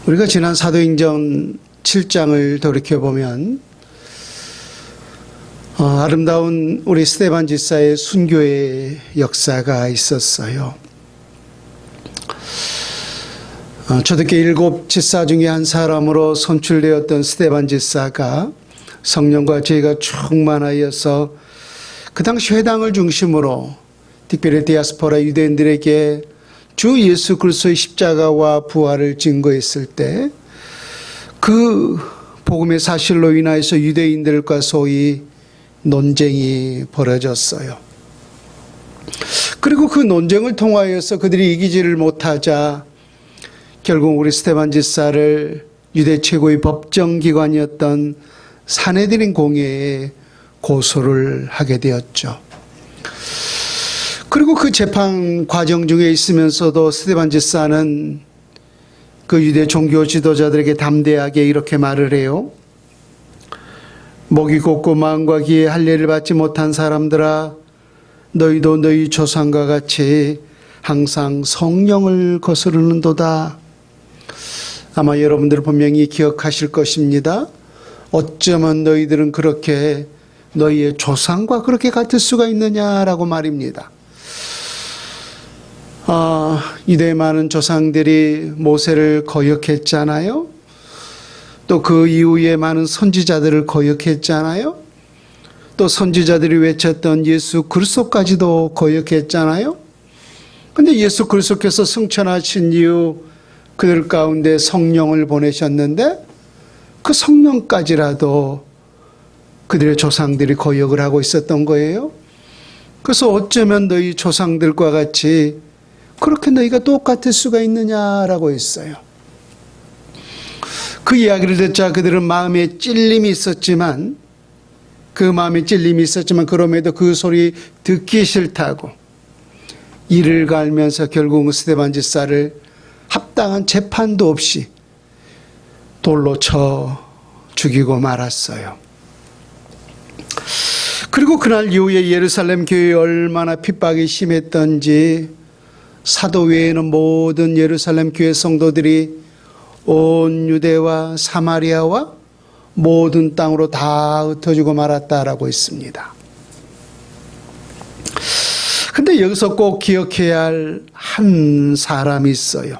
우리가 지난 사도행전 7장을 돌이켜보면 아름다운 우리 스데반 지사의 순교의 역사가 있었어요. 초대교회 7 지사 중에 한 사람으로 선출되었던 스데반 지사가 성령과 지혜가 충만하여서 그 당시 회당을 중심으로 특별히 디아스포라 유대인들에게 주 예수 그리스도의 십자가와 부활을 증거했을 때 그 복음의 사실로 인하여서 유대인들과 소위 논쟁이 벌어졌어요. 그리고 그 논쟁을 통하여서 그들이 이기지를 못하자 결국 우리 스데반 지사를 유대 최고의 법정기관이었던 산헤드린 공회에 고소를 하게 되었죠. 그리고 그 재판 과정 중에 있으면서도 스데반 지사는 그 유대 종교 지도자들에게 담대하게 이렇게 말을 해요. 목이 곧고 마음과 귀에 할례를 받지 못한 사람들아, 너희도 너희 조상과 같이 항상 성령을 거스르는도다. 아마 여러분들 분명히 기억하실 것입니다. 어쩌면 너희들은 그렇게 너희의 조상과 그렇게 같을 수가 있느냐라고 말입니다. 유대의 많은 조상들이 모세를 거역했잖아요. 또 그 이후에 많은 선지자들을 거역했잖아요. 또 선지자들이 외쳤던 예수 그리스도까지도 거역했잖아요. 근데 예수 그리스도께서 승천하신 이후 그들 가운데 성령을 보내셨는데 그 성령까지라도 그들의 조상들이 거역을 하고 있었던 거예요. 그래서 어쩌면 너희 조상들과 같이 그렇게 너희가 똑같을 수가 있느냐라고 했어요. 그 이야기를 듣자 그들은 마음에 찔림이 있었지만 그럼에도 그 소리 듣기 싫다고 이를 갈면서 결국 스데반 지사를 합당한 재판도 없이 돌로 쳐 죽이고 말았어요. 그리고 그날 이후에 예루살렘 교회에 얼마나 핍박이 심했던지 사도 외에는 모든 예루살렘 교회 성도들이 온 유대와 사마리아와 모든 땅으로 다 흩어지고 말았다라고 했습니다. 근데 여기서 꼭 기억해야 할 한 사람이 있어요.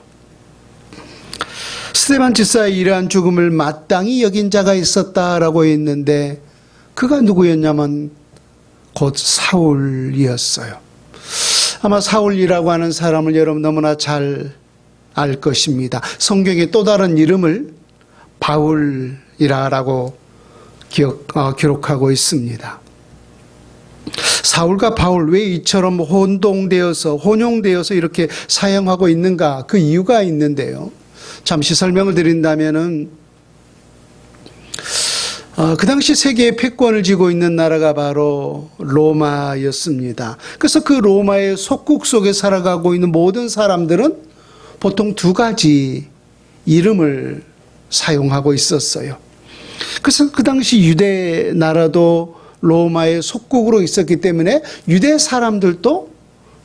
스데반 지사의 이러한 죽음을 마땅히 여긴 자가 있었다라고 했는데 그가 누구였냐면 곧 사울이었어요. 아마 사울이라고 하는 사람을 여러분 너무나 잘 알 것입니다. 성경의 또 다른 이름을 바울이라고 기록하고 있습니다. 사울과 바울 왜 이처럼 혼용되어서 이렇게 사용하고 있는가? 그 이유가 있는데요. 잠시 설명을 드린다면은 그 당시 세계의 패권을 쥐고 있는 나라가 바로 로마였습니다. 그래서 그 로마의 속국 속에 살아가고 있는 모든 사람들은 보통 두 가지 이름을 사용하고 있었어요. 그래서 그 당시 유대 나라도 로마의 속국으로 있었기 때문에 유대 사람들도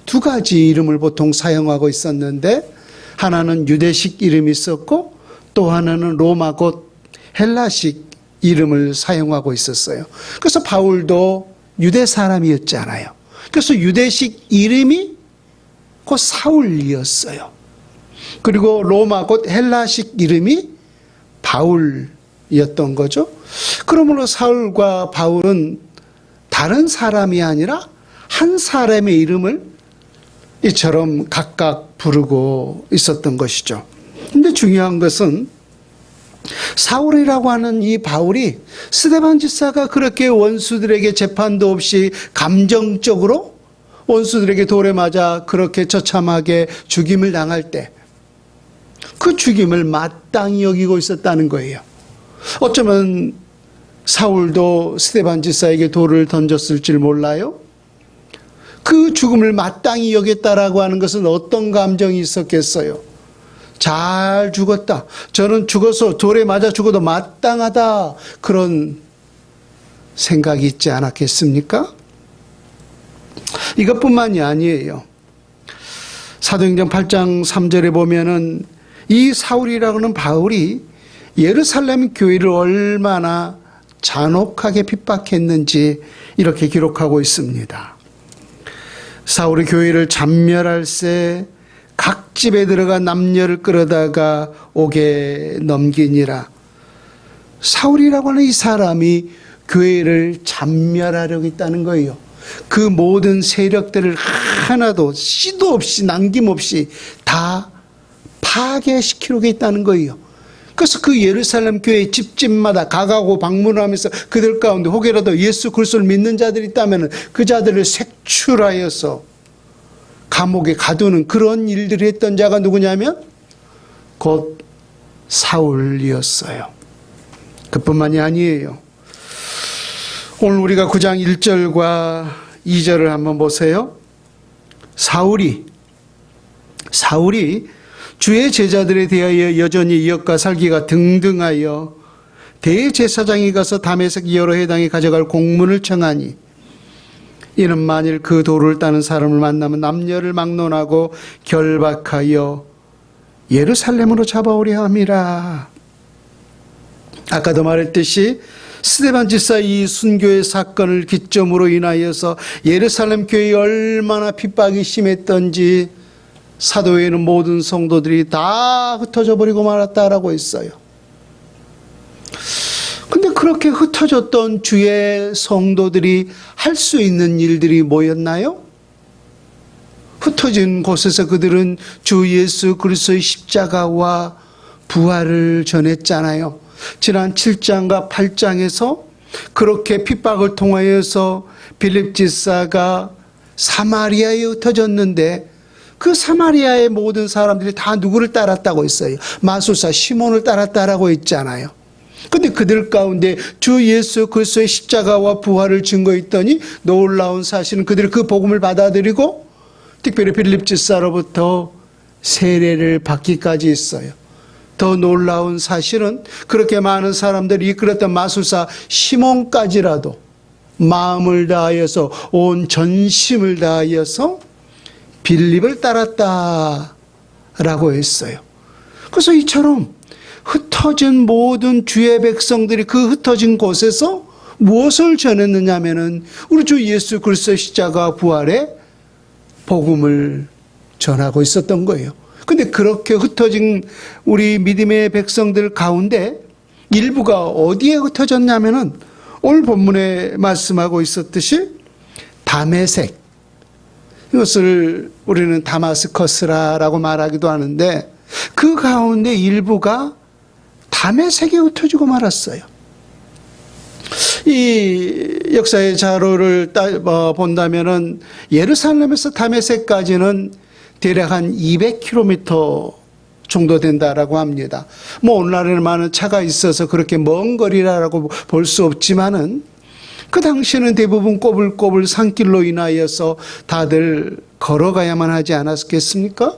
두 가지 이름을 보통 사용하고 있었는데 하나는 유대식 이름이 있었고 또 하나는 로마 곧 헬라식 이름을 사용하고 있었어요. 그래서 바울도 유대 사람이었잖아요. 그래서 유대식 이름이 곧 사울이었어요. 그리고 로마 곧 헬라식 이름이 바울이었던 거죠. 그러므로 사울과 바울은 다른 사람이 아니라 한 사람의 이름을 이처럼 각각 부르고 있었던 것이죠. 근데 중요한 것은 사울이라고 하는 이 바울이 스데반 지사가 그렇게 원수들에게 재판도 없이 감정적으로 원수들에게 돌에 맞아 그렇게 처참하게 죽임을 당할 때 그 죽임을 마땅히 여기고 있었다는 거예요. 어쩌면 사울도 스데반 지사에게 돌을 던졌을지 몰라요. 그 죽음을 마땅히 여겼다라고 하는 것은 어떤 감정이 있었겠어요? 잘 죽었다. 저는 죽어서 돌에 맞아 죽어도 마땅하다. 그런 생각이 있지 않았겠습니까? 이것뿐만이 아니에요. 사도행전 8장 3절에 보면은 이 사울이라고 하는 바울이 예루살렘 교회를 얼마나 잔혹하게 핍박했는지 이렇게 기록하고 있습니다. 사울이 교회를 잔멸할세 각 집에 들어가 남녀를 끌어다가 옥에 넘기니라. 사울이라고 하는 이 사람이 교회를 잔멸하려고 했다는 거예요. 그 모든 세력들을 하나도 씨도 없이 남김없이 다 파괴시키려고 했다는 거예요. 그래서 그 예루살렘 교회 집집마다 가가고 방문하면서 그들 가운데 혹여라도 예수 그리스도를 믿는 자들이 있다면 그 자들을 색출하여서 감옥에 가두는 그런 일들을 했던 자가 누구냐면 곧 사울이었어요. 그뿐만이 아니에요. 오늘 우리가 9장 1절과 2절을 한번 보세요. 사울이 주의 제자들에 대하여 여전히 이역과 살기가 등등하여 대제사장이 가서 다메섹 여러 회당에 가져갈 공문을 청하니 이는 만일 그 도를 따는 사람을 만나면 남녀를 막론하고 결박하여 예루살렘으로 잡아오려 함이라. 아까도 말했듯이 스데반 집사 이 순교의 사건을 기점으로 인하여서 예루살렘 교회에 얼마나 핍박이 심했던지 사도회에는 모든 성도들이 다 흩어져 버리고 말았다라고 했어요. 근데 그렇게 흩어졌던 주의 성도들이 할 수 있는 일들이 뭐였나요? 흩어진 곳에서 그들은 주 예수 그리스도의 십자가와 부활을 전했잖아요. 지난 7장과 8장에서 그렇게 핍박을 통하여서 빌립 집사가 사마리아에 흩어졌는데 그 사마리아의 모든 사람들이 다 누구를 따랐다고 했어요? 마술사 시몬을 따랐다라고 했잖아요. 근데 그들 가운데 주 예수 그리스도의 십자가와 부활을 증거했더니 놀라운 사실은 그들이 그 복음을 받아들이고 특별히 빌립 집사로부터 세례를 받기까지 했어요. 더 놀라운 사실은 그렇게 많은 사람들이 이끌었던 마술사 시몬까지라도 마음을 다하여서 온 전심을 다하여서 빌립을 따랐다라고 했어요. 그래서 이처럼 흩어진 모든 주의 백성들이 그 흩어진 곳에서 무엇을 전했느냐 하면은 우리 주 예수 그리스도의 십자가 부활의 복음을 전하고 있었던 거예요. 근데 그렇게 흩어진 우리 믿음의 백성들 가운데 일부가 어디에 흩어졌냐면은 오늘 본문에 말씀하고 있었듯이 다메섹, 이것을 우리는 다마스커스라고 말하기도 하는데 그 가운데 일부가 다메섹에 흩어지고 말았어요. 이 역사의 자료를 본다면은 예루살렘에서 다메섹까지는 대략 한 200km 정도 된다라고 합니다. 뭐 오늘날에는 많은 차가 있어서 그렇게 먼 거리라고 볼 수 없지만은 그 당시에는 대부분 꼬불꼬불 산길로 인하여서 다들 걸어가야만 하지 않았겠습니까?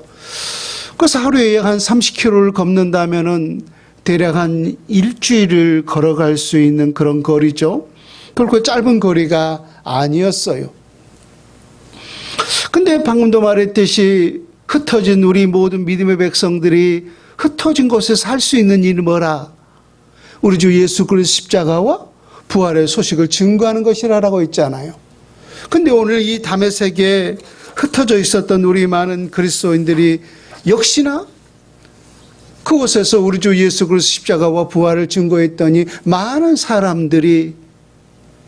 그래서 하루에 약 한 30km를 걷는다면은 대략 한 일주일을 걸어갈 수 있는 그런 거리죠. 결코 짧은 거리가 아니었어요. 근데 방금도 말했듯이 흩어진 우리 모든 믿음의 백성들이 흩어진 곳에서 할 수 있는 일이 뭐라? 우리 주 예수 그리스도 십자가와 부활의 소식을 증거하는 것이라고 했잖아요. 근데 오늘 이 다메섹에 흩어져 있었던 우리 많은 그리스도인들이 역시나 그곳에서 우리 주 예수 그리스도 십자가와 부활을 증거했더니 많은 사람들이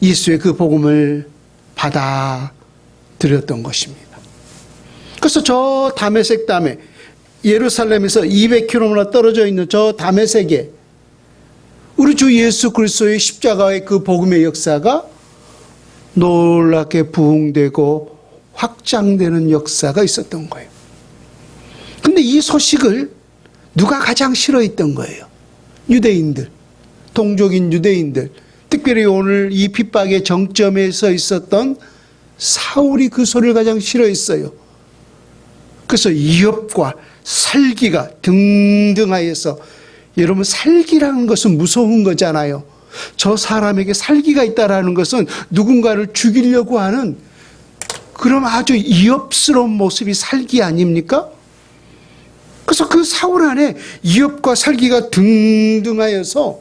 예수의 그 복음을 받아들였던 것입니다. 그래서 저 다메섹 담에 예루살렘에서 200km나 떨어져 있는 저 다메섹에 우리 주 예수 그리스도의 십자가의 그 복음의 역사가 놀랍게 부흥되고 확장되는 역사가 있었던 거예요. 근데 이 소식을 누가 가장 싫어했던 거예요? 유대인들, 동족인 유대인들, 특별히 오늘 이 핍박의 정점에 서 있었던 사울이 그 소리를 가장 싫어했어요. 그래서 이업과 살기가 등등하여서, 여러분 살기라는 것은 무서운 거잖아요. 저 사람에게 살기가 있다라는 것은 누군가를 죽이려고 하는 그런 아주 이업스러운 모습이 살기 아닙니까? 그래서 그 사울 안에 위협과 살기가 등등하여서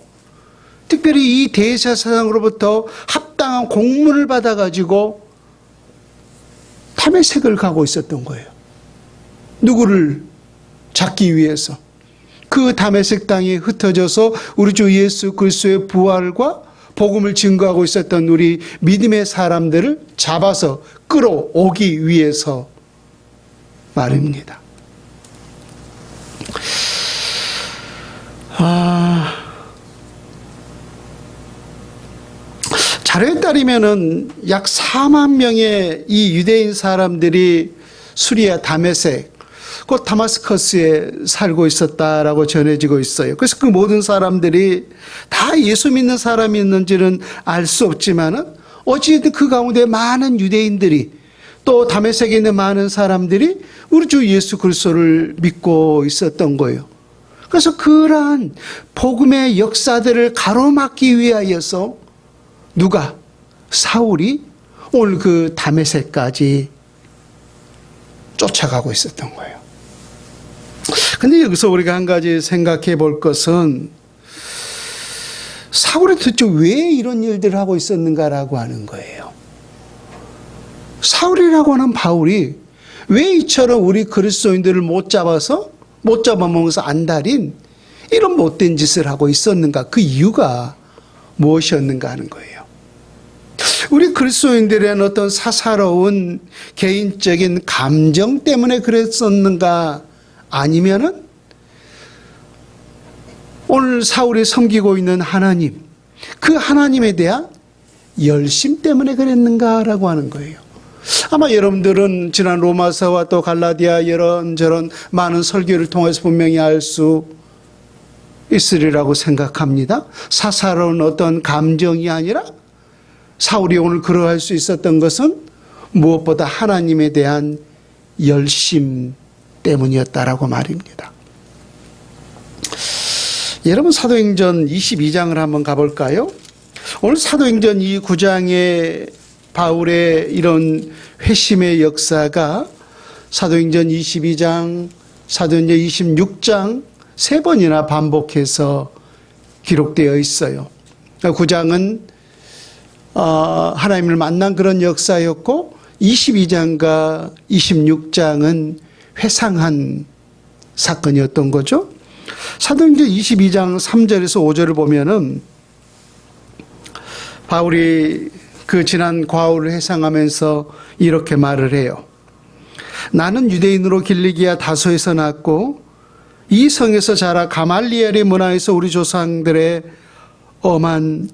특별히 이 대제사장으로부터 합당한 공문을 받아가지고 다메섹을 가고 있었던 거예요. 누구를 잡기 위해서. 그 다메섹 땅에 흩어져서 우리 주 예수 그리스도의 부활과 복음을 증거하고 있었던 우리 믿음의 사람들을 잡아서 끌어오기 위해서 말입니다. 자료에 따르면은 약 4만 명의 이 유대인 사람들이 수리아 다메섹, 곧 다마스커스에 살고 있었다라고 전해지고 있어요. 그래서 그 모든 사람들이 다 예수 믿는 사람이었는지는 알 수 없지만은 어찌됐든 그 가운데 많은 유대인들이 또 다메섹에 있는 많은 사람들이 우리 주 예수 그리스도를 믿고 있었던 거예요. 그래서 그러한 복음의 역사들을 가로막기 위하여서 누가? 사울이 오늘 그 다메섹까지 쫓아가고 있었던 거예요. 근데 여기서 우리가 한 가지 생각해 볼 것은 사울이 도대체 왜 이런 일들을 하고 있었는가라고 하는 거예요. 사울이라고 하는 바울이 왜 이처럼 우리 그리스도인들을 못 잡아먹어서 안달인 이런 못된 짓을 하고 있었는가? 그 이유가 무엇이었는가 하는 거예요. 우리 그리스도인들의 어떤 사사로운 개인적인 감정 때문에 그랬었는가? 아니면은 오늘 사울이 섬기고 있는 하나님, 그 하나님에 대한 열심 때문에 그랬는가라고 하는 거예요. 아마 여러분들은 지난 로마서와 또 갈라디아 이런저런 많은 설교를 통해서 분명히 알 수 있으리라고 생각합니다. 사사로운 어떤 감정이 아니라 사울이 오늘 그러할 수 있었던 것은 무엇보다 하나님에 대한 열심 때문이었다라고 말입니다. 여러분 사도행전 22장을 한번 가볼까요? 오늘 사도행전 이 9장에 바울의 이런 회심의 역사가 사도행전 22장, 사도행전 26장 세 번이나 반복해서 기록되어 있어요. 9장은 하나님을 만난 그런 역사였고 22장과 26장은 회상한 사건이었던 거죠. 사도행전 22장 3절에서 5절을 보면은 바울이 그 지난 과오를 회상하면서 이렇게 말을 해요. 나는 유대인으로 길리기아 다소에서 났고 이 성에서 자라 가말리엘의 문화에서 우리 조상들의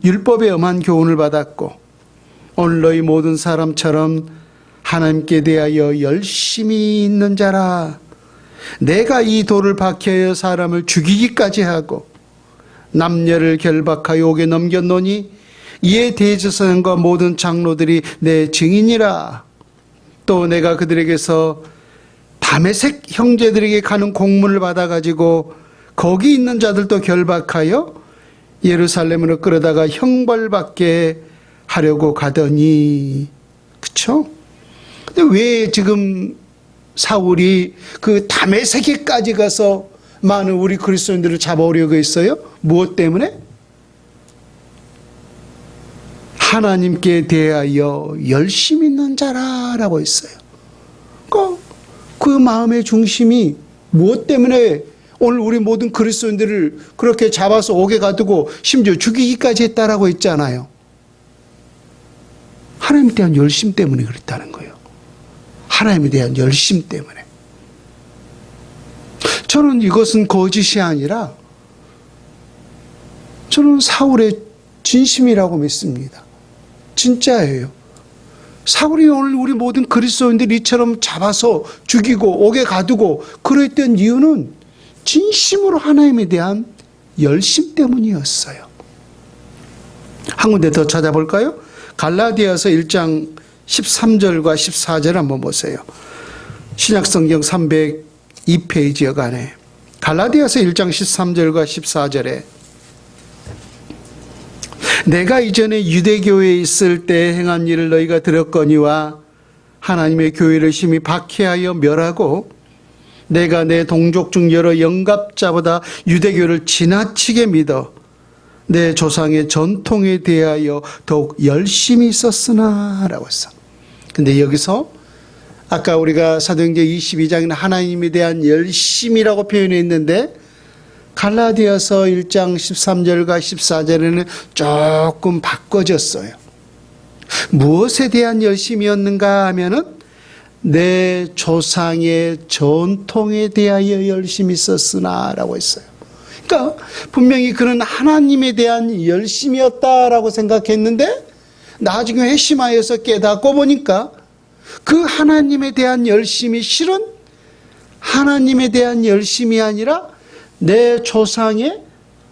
율법의 엄한 교훈을 받았고 오늘 너희 모든 사람처럼 하나님께 대하여 열심히 있는 자라. 내가 이 돌을 박해하여 사람을 죽이기까지 하고 남녀를 결박하여 옥에 넘겼노니 이에 대제사장과 모든 장로들이 내 증인이라. 또 내가 그들에게서 다메섹 형제들에게 가는 공문을 받아가지고 거기 있는 자들도 결박하여 예루살렘으로 끌어다가 형벌받게 하려고 가더니. 그쵸? 근데 왜 지금 사울이 그 다메섹에까지 가서 많은 우리 그리스도인들을 잡아오려고 했어요? 무엇 때문에? 하나님께 대하여 열심 있는 자라라고 했어요. 그 마음의 중심이 무엇 때문에 오늘 우리 모든 그리스도인들을 그렇게 잡아서 옥에 가두고 심지어 죽이기까지 했다라고 했잖아요. 하나님에 대한 열심 때문에 그랬다는 거예요. 하나님에 대한 열심 때문에. 저는 이것은 거짓이 아니라 저는 사울의 진심이라고 믿습니다. 진짜예요. 사울이 오늘 우리 모든 그리스도인들 이처럼 잡아서 죽이고 옥에 가두고 그랬던 이유는 진심으로 하나님에 대한 열심 때문이었어요. 한 군데 더 찾아볼까요? 갈라디아서 1장 13절과 14절 한번 보세요. 신약성경 302페이지 여간에 갈라디아서 1장 13절과 14절에 내가 이전에 유대교회에 있을 때 행한 일을 너희가 들었거니와 하나님의 교회를 심히 박해하여 멸하고 내가 내 동족 중 여러 영갑자보다 유대교를 지나치게 믿어 내 조상의 전통에 대하여 더욱 열심히 썼으나 라고 했어. 근데 여기서 아까 우리가 사도행전 22장에는 하나님에 대한 열심이라고 표현했는데 갈라디아서 1장 13절과 14절에는 조금 바꿔졌어요. 무엇에 대한 열심이었는가 하면은 내 조상의 전통에 대하여 열심히 썼으나 라고 했어요. 그러니까 분명히 그는 하나님에 대한 열심이었다라고 생각했는데 나중에 회심하여서 깨닫고 보니까 그 하나님에 대한 열심이 실은 하나님에 대한 열심이 아니라 내 조상의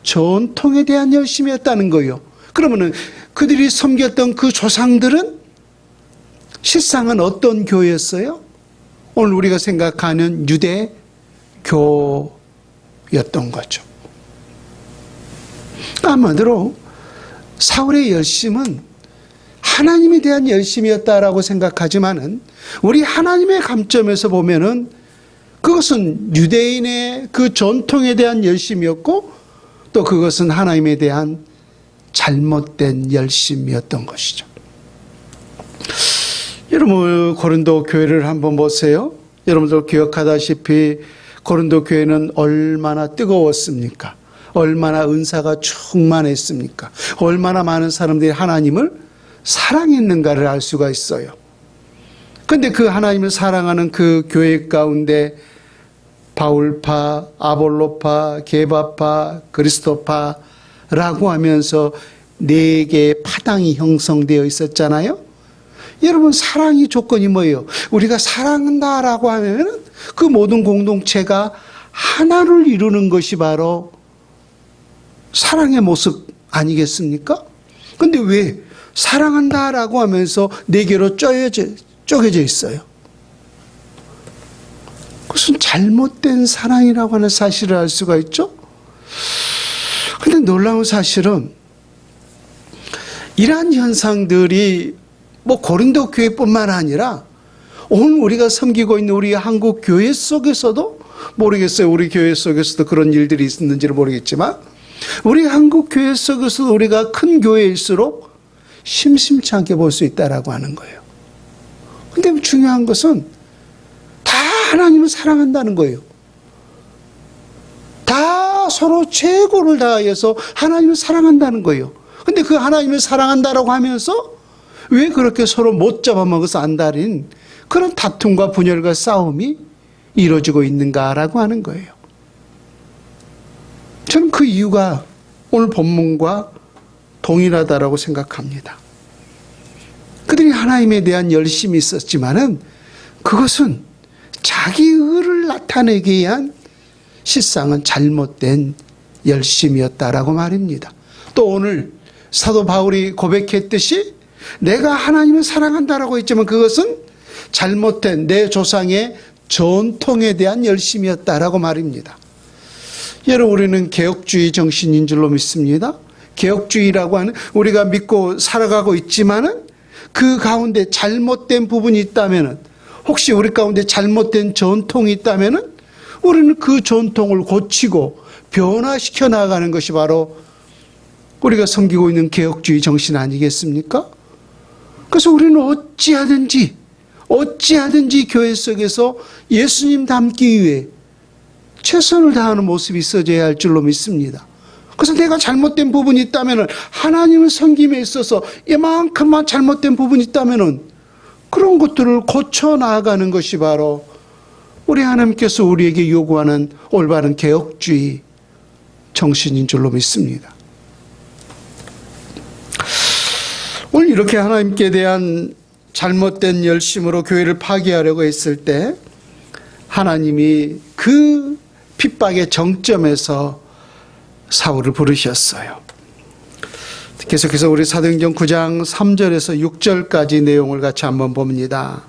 전통에 대한 열심이었다는 거예요. 그러면은 그들이 섬겼던 그 조상들은 실상은 어떤 교회였어요? 오늘 우리가 생각하는 유대교였던 거죠. 아마도 사울의 열심은 하나님에 대한 열심이었다라고 생각하지만은 우리 하나님의 관점에서 보면은 그것은 유대인의 그 전통에 대한 열심이었고 또 그것은 하나님에 대한 잘못된 열심이었던 것이죠. 여러분 고린도 교회를 한번 보세요. 여러분들 기억하다시피 고린도 교회는 얼마나 뜨거웠습니까? 얼마나 은사가 충만했습니까? 얼마나 많은 사람들이 하나님을 사랑했는가를 알 수가 있어요. 그런데 그 하나님을 사랑하는 그 교회 가운데 바울파, 아볼로파, 게바파, 그리스도파라고 하면서 4개의 파당이 형성되어 있었잖아요. 여러분 사랑의 조건이 뭐예요? 우리가 사랑한다라고 하면 그 모든 공동체가 하나를 이루는 것이 바로 사랑의 모습 아니겠습니까? 근데 왜 사랑한다라고 하면서 4개로 쪼개져 있어요? 그것은 잘못된 사랑이라고 하는 사실을 알 수가 있죠? 근데 놀라운 사실은 이러한 현상들이 고린도 교회뿐만 아니라 오늘 우리가 섬기고 있는 우리 한국 교회 속에서도 모르겠어요. 우리 교회 속에서도 그런 일들이 있는지를 모르겠지만 우리 한국 교회 속에서도 우리가 큰 교회일수록 심심치 않게 볼 수 있다라고 하는 거예요. 근데 중요한 것은 다 하나님을 사랑한다는 거예요. 다 서로 최고를 다해서 하나님을 사랑한다는 거예요. 근데 그 하나님을 사랑한다라고 하면서 왜 그렇게 서로 못 잡아먹어서 안달인 그런 다툼과 분열과 싸움이 이루어지고 있는가라고 하는 거예요. 저는 그 이유가 오늘 본문과 동일하다라고 생각합니다. 그들이 하나님에 대한 열심이 있었지만은 그것은 자기 의를 나타내기 위한 실상은 잘못된 열심이었다라고 말입니다. 또 오늘 사도 바울이 고백했듯이 내가 하나님을 사랑한다라고 했지만 그것은 잘못된 내 조상의 전통에 대한 열심이었다라고 말입니다. 여러분 우리는 개혁주의 정신인 줄로 믿습니다. 개혁주의라고 하는 우리가 믿고 살아가고 있지만은 그 가운데 잘못된 부분이 있다면은 혹시 우리 가운데 잘못된 전통이 있다면은 우리는 그 전통을 고치고 변화시켜 나가는 것이 바로 우리가 섬기고 있는 개혁주의 정신 아니겠습니까? 그래서 우리는 어찌하든지 교회 속에서 예수님 닮기 위해 최선을 다하는 모습이 있어져야 할 줄로 믿습니다. 그래서 내가 잘못된 부분이 있다면 하나님을 섬김에 있어서 이만큼만 잘못된 부분이 있다면 그런 것들을 고쳐 나아가는 것이 바로 우리 하나님께서 우리에게 요구하는 올바른 개혁주의 정신인 줄로 믿습니다. 오늘 이렇게 하나님께 대한 잘못된 열심으로 교회를 파괴하려고 했을 때 하나님이 그 핍박의 정점에서 사울을 부르셨어요. 계속해서 우리 사도행전 9장 3절에서 6절까지 내용을 같이 한번 봅니다.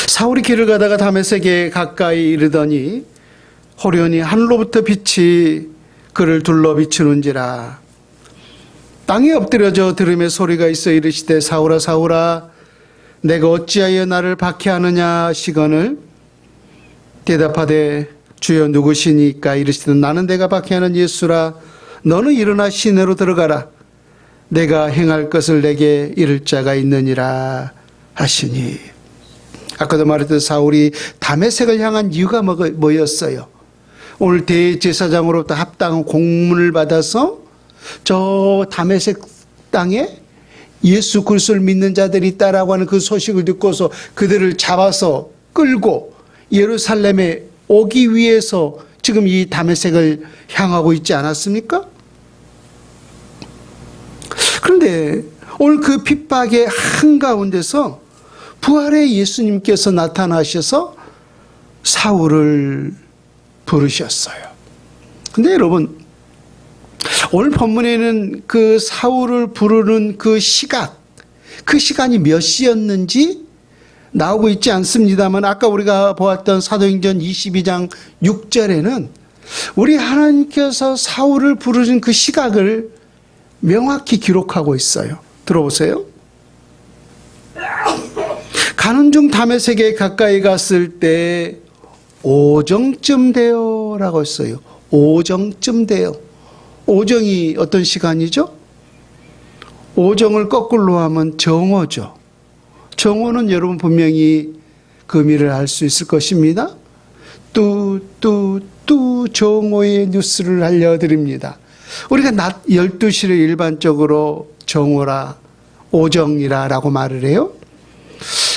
사울이 길을 가다가 다메섹에 가까이 이르더니 호련히 하늘로부터 빛이 그를 둘러 비추는지라. 땅에 엎드려져 들음의 소리가 있어 이르시되 사울아 사울아 내가 어찌하여 나를 박해하느냐 하시거늘 대답하되 주여 누구시니까 이르시되 나는 내가 박해하는 예수라. 너는 일어나 시내로 들어가라. 내가 행할 것을 내게 이를 자가 있느니라 하시니. 아까도 말했던 사울이 다메섹을 향한 이유가 뭐였어요? 오늘 대제사장으로부터 합당한 공문을 받아서 저 다메섹 땅에 예수 그리스도를 믿는 자들이 있다라고 하는 그 소식을 듣고서 그들을 잡아서 끌고 예루살렘에 오기 위해서 지금 이 다메섹을 향하고 있지 않았습니까? 그런데 오늘 그 핍박의 한가운데서 부활의 예수님께서 나타나셔서 사울을 부르셨어요. 근데 여러분, 오늘 본문에는 그 사울을 부르는 그 시간이 몇 시였는지 나오고 있지 않습니다만, 아까 우리가 보았던 사도행전 22장 6절에는 우리 하나님께서 사울을 부르신 그 시각을 명확히 기록하고 있어요. 들어보세요. 가는 중 다메섹에 가까이 갔을 때 오정쯤 되어 라고 했어요. 오정쯤 되어. 오정이 어떤 시간이죠? 오정을 거꾸로 하면 정오죠. 정오는 여러분 분명히 그 의미를 알 수 있을 것입니다. 정오의 뉴스를 알려드립니다. 우리가 낮 12시를 일반적으로 정오라, 오정이라고 말을 해요.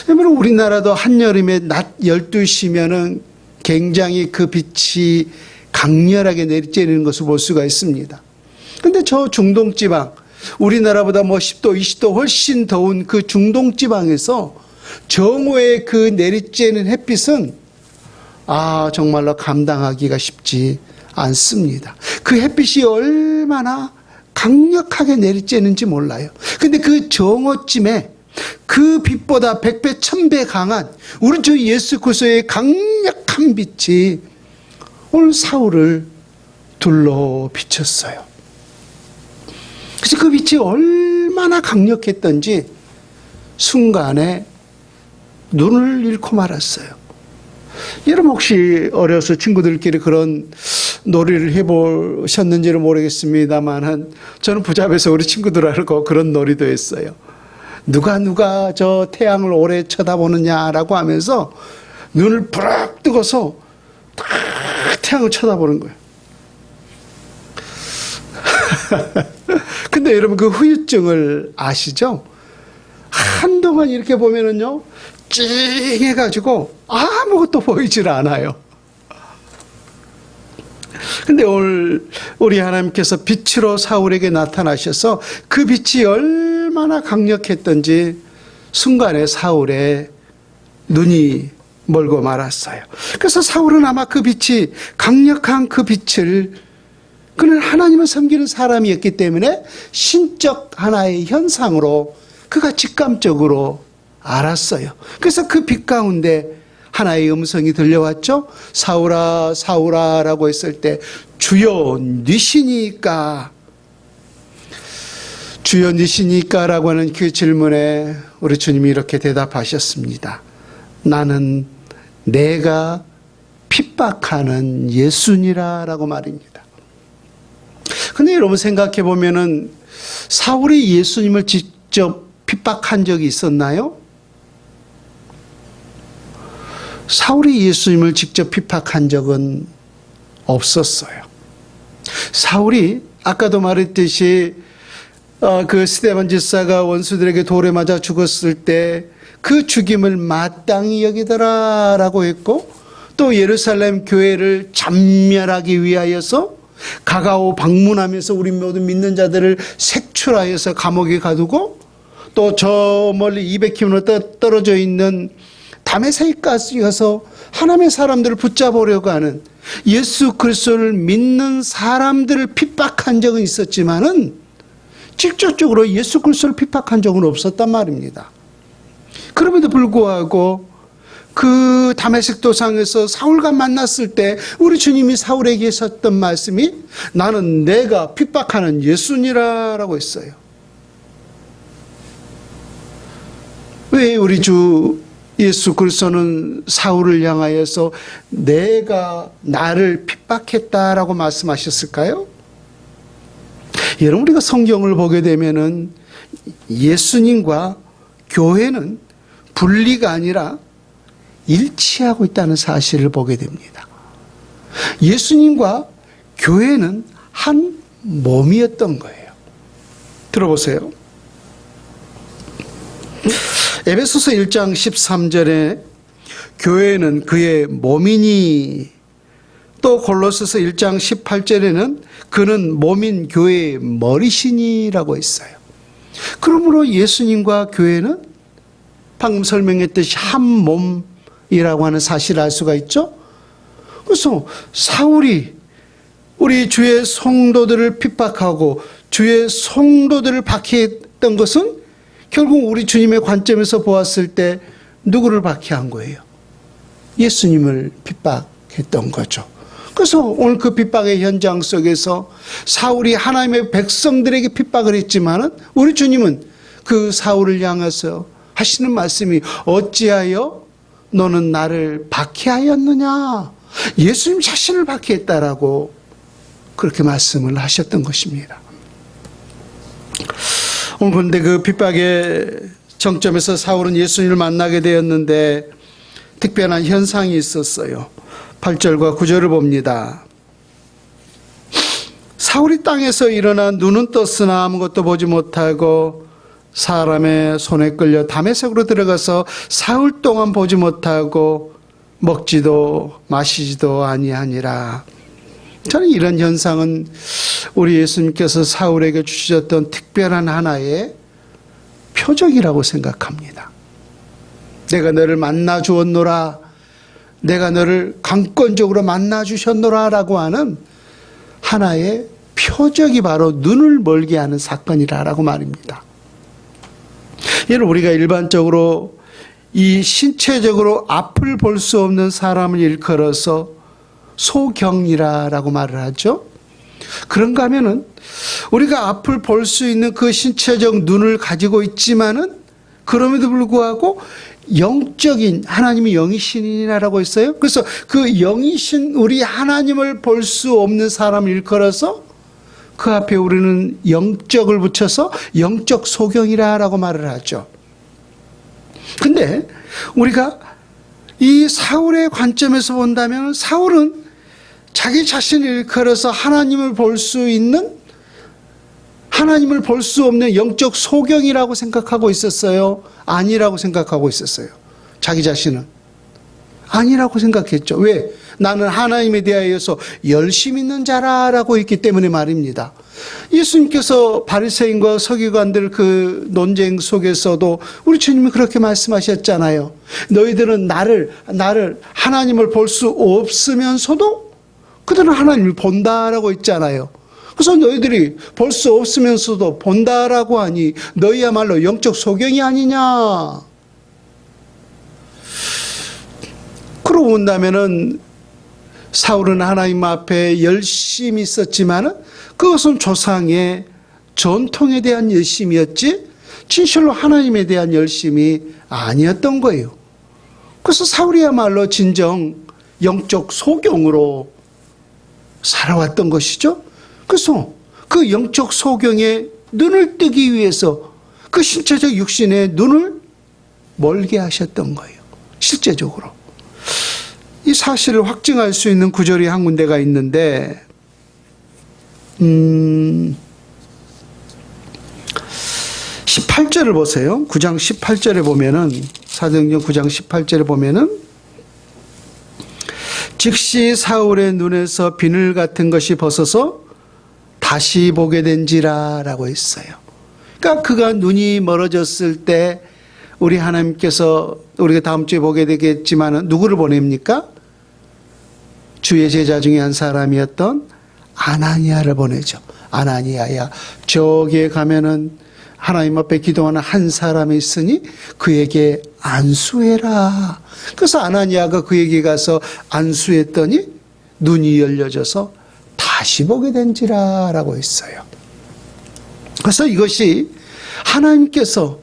그러면 우리나라도 한여름에 낮 12시면은 굉장히 그 빛이 강렬하게 내리쬐는 것을 볼 수가 있습니다. 그런데 저 중동지방, 우리나라보다 10도, 20도 훨씬 더운 그 중동지방에서 정오의 그 내리쬐는 햇빛은 정말로 감당하기가 쉽지 않습니다. 그 햇빛이 얼마나 강력하게 내리쬐는지 몰라요. 근데 그 정오쯤에 그 빛보다 100배, 1000배 강한 우리 주 예수 그리스도의 강력한 빛이 오늘 사울을 둘러 비쳤어요. 그래서 그 빛이 얼마나 강력했던지 순간에 눈을 잃고 말았어요. 여러분 혹시 어려서 친구들끼리 그런 놀이를 해보셨는지는 모르겠습니다만 저는 부잡해서 우리 친구들하고 그런 놀이도 했어요. 누가 저 태양을 오래 쳐다보느냐라고 하면서 눈을 부락 뜨고서 딱 태양을 쳐다보는 거예요. 근데 여러분 그 후유증을 아시죠? 한동안 이렇게 보면은요, 찡해가지고 아무것도 보이질 않아요. 근데 오늘 우리 하나님께서 빛으로 사울에게 나타나셔서 그 빛이 얼마나 강력했던지 순간에 사울의 눈이 멀고 말았어요. 그래서 사울은 아마 그 빛이, 강력한 그 빛을, 그는 하나님을 섬기는 사람이었기 때문에 신적 하나의 현상으로 그가 직감적으로 알았어요. 그래서 그 빛 가운데 하나의 음성이 들려왔죠. 사울아 사울아 라고 했을 때 주여 니시니까, 주여 니시니까 라고 하는 그 질문에 우리 주님이 이렇게 대답하셨습니다. 나는 내가 핍박하는 예수니라 라고 말입니다. 근데 여러분 생각해 보면은 사울이 예수님을 직접 핍박한 적이 있었나요? 사울이 예수님을 직접 핍박한 적은 없었어요. 사울이 아까도 말했듯이 그 스데반 집사가 원수들에게 돌에 맞아 죽었을 때 그 죽임을 마땅히 여기더라라고 했고, 또 예루살렘 교회를 잔멸하기 위하여서 가가오 방문하면서 우리 모든 믿는 자들을 색출하여서 감옥에 가두고, 또 저 멀리 200km 떨어져 있는 다메섹까지 가서 하나님의 사람들을 붙잡으려고 하는, 예수 그리스도를 믿는 사람들을 핍박한 적은 있었지만은 직접적으로 예수 그리스도를 핍박한 적은 없었단 말입니다. 그럼에도 불구하고 그 다메섹 도상에서 사울과 만났을 때 우리 주님이 사울에게 하셨던 말씀이 나는 내가 핍박하는 예수니라라고 했어요. 왜 우리 주 예수 그리스도는 사울을 향하여서 내가 나를 핍박했다라고 말씀하셨을까요? 여러분, 우리가 성경을 보게 되면은 예수님과 교회는 분리가 아니라 일치하고 있다는 사실을 보게 됩니다. 예수님과 교회는 한 몸이었던 거예요. 들어보세요. 에베소서 1장 13절에 교회는 그의 몸이니, 또 골로새서 1장 18절에는 그는 몸인 교회의 머리시니라고 했어요. 그러므로 예수님과 교회는 방금 설명했듯이 한 몸이라고 하는 사실을 알 수가 있죠. 그래서 사울이 우리 주의 성도들을 핍박하고 주의 성도들을 박해했던 것은 결국 우리 주님의 관점에서 보았을 때 누구를 박해한 거예요? 예수님을 핍박했던 거죠. 그래서 오늘 그 핍박의 현장 속에서 사울이 하나님의 백성들에게 핍박을 했지만은 우리 주님은 그 사울을 향해서 하시는 말씀이 어찌하여 너는 나를 박해하였느냐? 예수님 자신을 박해했다라고 그렇게 말씀을 하셨던 것입니다. 오늘 그런데 그 핍박의 정점에서 사울은 예수님을 만나게 되었는데 특별한 현상이 있었어요. 8절과 9절을 봅니다. 사울이 땅에서 일어나 눈은 떴으나 아무것도 보지 못하고 사람의 손에 끌려 다메섹으로 들어가서 사흘 동안 보지 못하고 먹지도 마시지도 아니하니라. 저는 이런 현상은 우리 예수님께서 사울에게 주셨던 특별한 하나의 표적이라고 생각합니다. 내가 너를 만나 주었노라, 내가 너를 강권적으로 만나 주셨노라 라고 하는 하나의 표적이 바로 눈을 멀게 하는 사건이라고 말입니다. 여러분, 우리가 일반적으로 이 신체적으로 앞을 볼 수 없는 사람을 일컬어서 소경이라고 말을 하죠. 그런가 하면은 우리가 앞을 볼 수 있는 그 신체적 눈을 가지고 있지만은 그럼에도 불구하고 영적인, 하나님이 영이신이라고 했어요. 그래서 그 영이신 우리 하나님을 볼 수 없는 사람을 일컬어서 그 앞에 우리는 영적을 붙여서 영적 소경이라고 말을 하죠. 근데 우리가 이 사울의 관점에서 본다면 사울은 자기 자신을 일컬어서 하나님을 볼 수 있는, 하나님을 볼 수 없는 영적 소경이라고 생각하고 있었어요? 아니라고 생각하고 있었어요? 자기 자신은 아니라고 생각했죠. 왜? 나는 하나님에 대하여서 열심 있는 자라라고 했기 때문에 말입니다. 예수님께서 바리새인과 서기관들 그 논쟁 속에서도 우리 주님이 그렇게 말씀하셨잖아요. 너희들은 나를 하나님을 볼 수 없으면서도 그들은 하나님을 본다라고 했잖아요. 그래서 너희들이 볼 수 없으면서도 본다라고 하니 너희야말로 영적 소경이 아니냐. 그러고 본다면은 사울은 하나님 앞에 열심히 있었지만은 그것은 조상의 전통에 대한 열심이었지 진실로 하나님에 대한 열심이 아니었던 거예요. 그래서 사울이야말로 진정 영적 소경으로 살아왔던 것이죠. 그래서 그 영적 소경에 눈을 뜨기 위해서 그 신체적 육신의 눈을 멀게 하셨던 거예요. 실제적으로. 이 사실을 확증할 수 있는 구절이 한 군데가 있는데 18절을 보세요. 9장 18절에 보면은 사도행전 9장 18절에 보면은 즉시 사울의 눈에서 비늘 같은 것이 벗어서 다시 보게 된지라 라고 했어요. 그러니까 그가 눈이 멀어졌을 때 우리 하나님께서 우리가 다음 주에 보게 되겠지만 누구를 보냅니까? 주의 제자 중에 한 사람이었던 아나니아를 보내죠. 아나니아야, 저기에 가면은 하나님 앞에 기도하는 한 사람이 있으니 그에게 안수해라. 그래서 아나니아가 그에게 가서 안수했더니 눈이 열려져서 다시 보게 된지라 라고 했어요. 그래서 이것이 하나님께서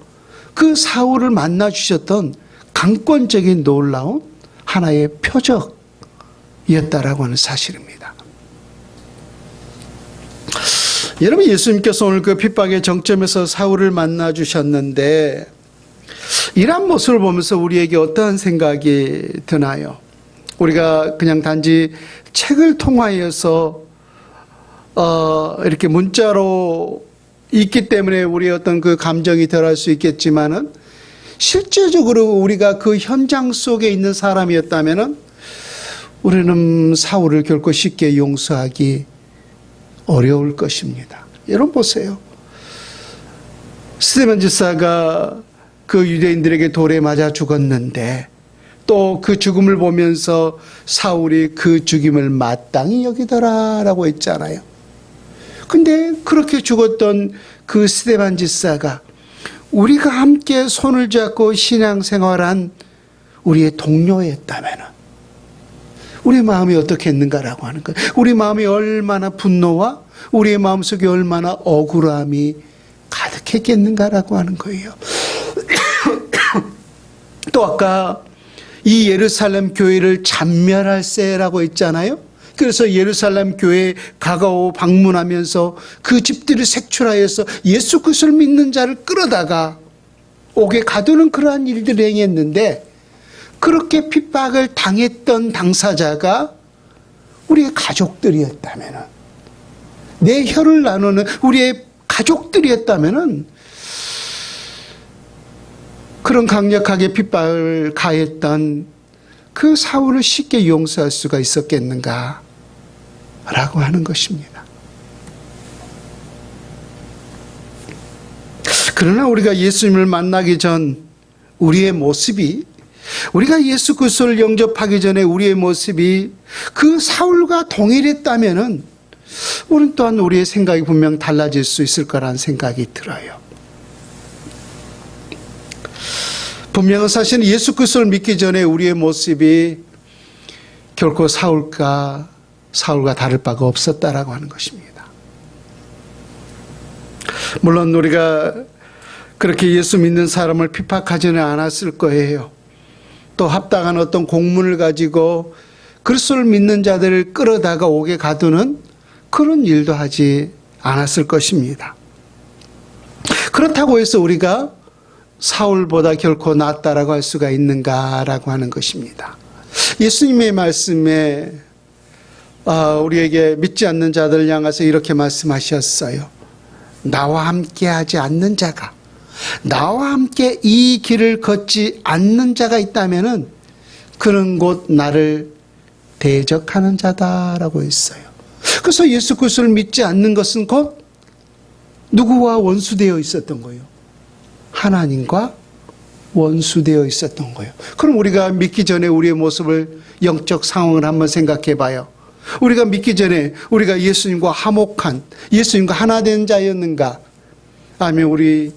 그 사울을 만나 주셨던 강권적인 놀라운 하나의 표적이었다라고 하는 사실입니다. 여러분, 예수님께서 오늘 그 핍박의 정점에서 사울을 만나 주셨는데 이러한 모습을 보면서 우리에게 어떠한 생각이 드나요? 우리가 그냥 단지 책을 통하여서 이렇게 문자로 있기 때문에 우리의 어떤 그 감정이 덜할 수 있겠지만은 실제적으로 우리가 그 현장 속에 있는 사람이었다면은 우리는 사울을 결코 쉽게 용서하기 어려울 것입니다. 여러분 보세요. 스데반 집사가 그 유대인들에게 돌에 맞아 죽었는데 또 그 죽음을 보면서 사울이 그 죽임을 마땅히 여기더라라고 했잖아요. 근데 그렇게 죽었던 그 스데반 집사가 우리가 함께 손을 잡고 신앙생활한 우리의 동료였다면 우리 마음이 어떻게 했는가라고 하는 거예요. 우리 마음이 얼마나 분노와 우리의 마음속에 얼마나 억울함이 가득했겠는가라고 하는 거예요. 또 아까 이 예루살렘 교회를 잔멸할세라고 했잖아요. 그래서 예루살렘 교회에 가까워 방문하면서 그 집들을 색출하여서 예수 그리스도를 믿는 자를 끌어다가 옥에 가두는 그러한 일들을 행했는데 그렇게 핍박을 당했던 당사자가 우리의 가족들이었다면, 내 혈을 나누는 우리의 가족들이었다면 그런 강력하게 핍박을 가했던 그 사울을 쉽게 용서할 수가 있었겠는가 라고 하는 것입니다. 그러나 우리가 예수님을 만나기 전 우리의 모습이, 우리가 예수 그리스도를 영접하기 전에 우리의 모습이 그 사울과 동일했다면 우리는 또한 우리의 생각이 분명 달라질 수 있을 거라는 생각이 들어요. 분명한 사실은 예수 그리스도를 믿기 전에 우리의 모습이 결코 사울과 다를 바가 없었다라고 하는 것입니다. 물론 우리가 그렇게 예수 믿는 사람을 핍박하지는 않았을 거예요. 또 합당한 어떤 공문을 가지고 그리스도를 믿는 자들을 끌어다가 옥에 가두는 그런 일도 하지 않았을 것입니다. 그렇다고 해서 우리가 사울보다 결코 낫다라고 할 수가 있는가라고 하는 것입니다. 예수님의 말씀에 우리에게 믿지 않는 자들을 향해서 이렇게 말씀하셨어요. 나와 함께 하지 않는 자가, 나와 함께 이 길을 걷지 않는 자가 있다면은 그는 곧 나를 대적하는 자다라고 했어요. 그래서 예수 그리스도를 믿지 않는 것은 곧 누구와 원수되어 있었던 거예요? 하나님과 원수되어 있었던 거예요. 그럼 우리가 믿기 전에 우리의 모습을, 영적 상황을 한번 생각해 봐요. 우리가 믿기 전에 우리가 예수님과 화목한, 예수님과 하나 된 자였는가? 아니면 우리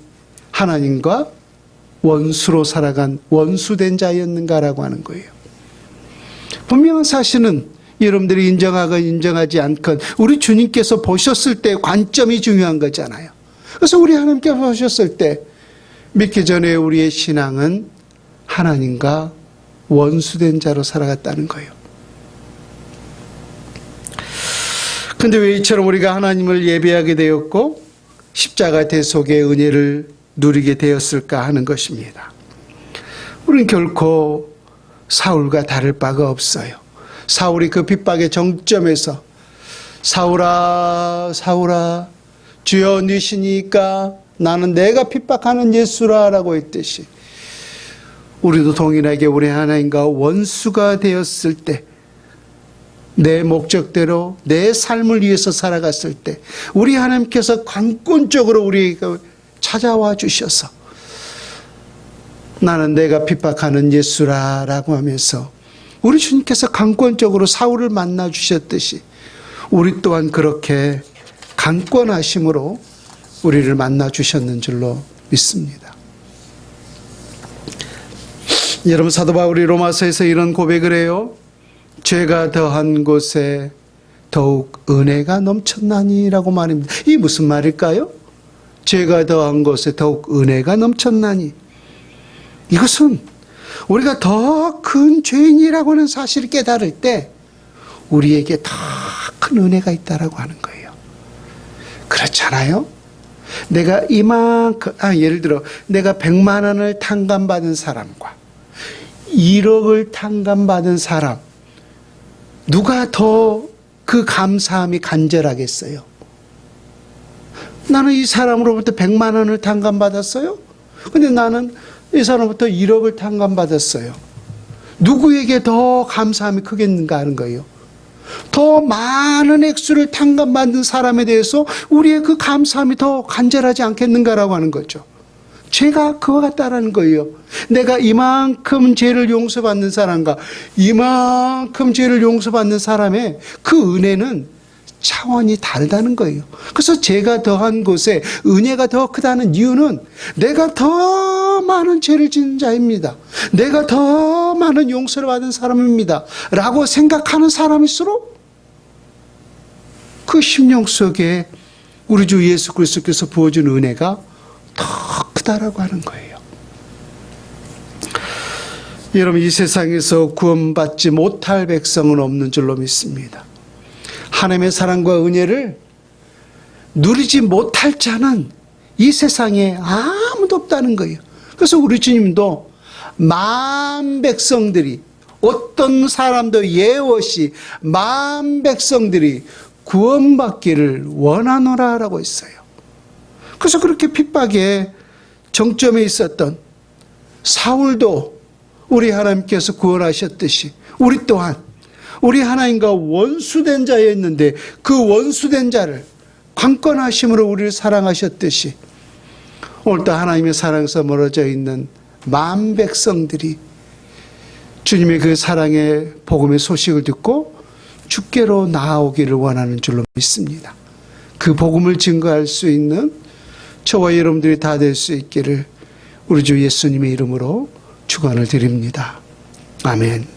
하나님과 원수로 살아간 원수된 자였는가라고 하는 거예요. 분명한 사실은 여러분들이 인정하건 인정하지 않건 우리 주님께서 보셨을 때 관점이 중요한 거잖아요. 그래서 우리 하나님께서 보셨을 때 믿기 전에 우리의 신앙은 하나님과 원수된 자로 살아갔다는 거예요. 근데 왜 이처럼 우리가 하나님을 예배하게 되었고 십자가 대속의 은혜를 누리게 되었을까 하는 것입니다. 우리는 결코 사울과 다를 바가 없어요. 사울이 그 핍박의 정점에서 사울아 사울아 주여 니시니까 나는 내가 핍박하는 예수라 라고 했듯이 우리도 동일하게 우리 하나님과 원수가 되었을 때, 내 목적대로 내 삶을 위해서 살아갔을 때 우리 하나님께서 관건적으로 우리가 찾아와 주셔서 나는 내가 핍박하는 예수라 라고 하면서 우리 주님께서 강권적으로 사울을 만나 주셨듯이 우리 또한 그렇게 강권하심으로 우리를 만나 주셨는 줄로 믿습니다. 여러분, 사도 바울이 로마서에서 이런 고백을 해요. 죄가 더한 곳에 더욱 은혜가 넘쳤나니라고 말입니다. 이게 무슨 말일까요? 죄가 더한 곳에 더욱 은혜가 넘쳤나니. 이것은 우리가 더 큰 죄인이라고 하는 사실을 깨달을 때 우리에게 더 큰 은혜가 있다라고 하는 거예요. 그렇잖아요? 내가 이만큼, 예를 들어 내가 100만 원을 탕감받은 사람과 1억을 탕감받은 사람, 누가 더 그 감사함이 간절하겠어요? 나는 이 사람으로부터 100만 원을 탕감받았어요. 근데 나는 이 사람부터 1억을 탕감받았어요. 누구에게 더 감사함이 크겠는가 하는 거예요. 더 많은 액수를 탕감받는 사람에 대해서 우리의 그 감사함이 더 간절하지 않겠는가라고 하는 거죠. 죄가 그와 같다라는 거예요. 내가 이만큼 죄를 용서받는 사람과 이만큼 죄를 용서받는 사람의 그 은혜는 차원이 다르다는 거예요. 그래서 죄가 더한 곳에 은혜가 더 크다는 이유는 내가 더 많은 죄를 짓는 자입니다. 내가 더 많은 용서를 받은 사람입니다. 라고 생각하는 사람일수록 그 심령 속에 우리 주 예수 그리스도께서 부어준 은혜가 더 크다라고 하는 거예요. 여러분, 이 세상에서 구원받지 못할 백성은 없는 줄로 믿습니다. 하나님의 사랑과 은혜를 누리지 못할 자는 이 세상에 아무도 없다는 거예요. 그래서 우리 주님도 만 백성들이, 어떤 사람도 예외 없이 만 백성들이 구원받기를 원하노라라고 했어요. 그래서 그렇게 핍박의 정점에 있었던 사울도 우리 하나님께서 구원하셨듯이 우리 또한 우리 하나님과 원수된 자였는데 그 원수된 자를 강권하심으로 우리를 사랑하셨듯이 오늘도 하나님의 사랑에서 멀어져 있는 만 백성들이 주님의 그 사랑의 복음의 소식을 듣고 주께로 나아오기를 원하는 줄로 믿습니다. 그 복음을 증거할 수 있는 저와 여러분들이 다 될 수 있기를 우리 주 예수님의 이름으로 축원을 드립니다. 아멘.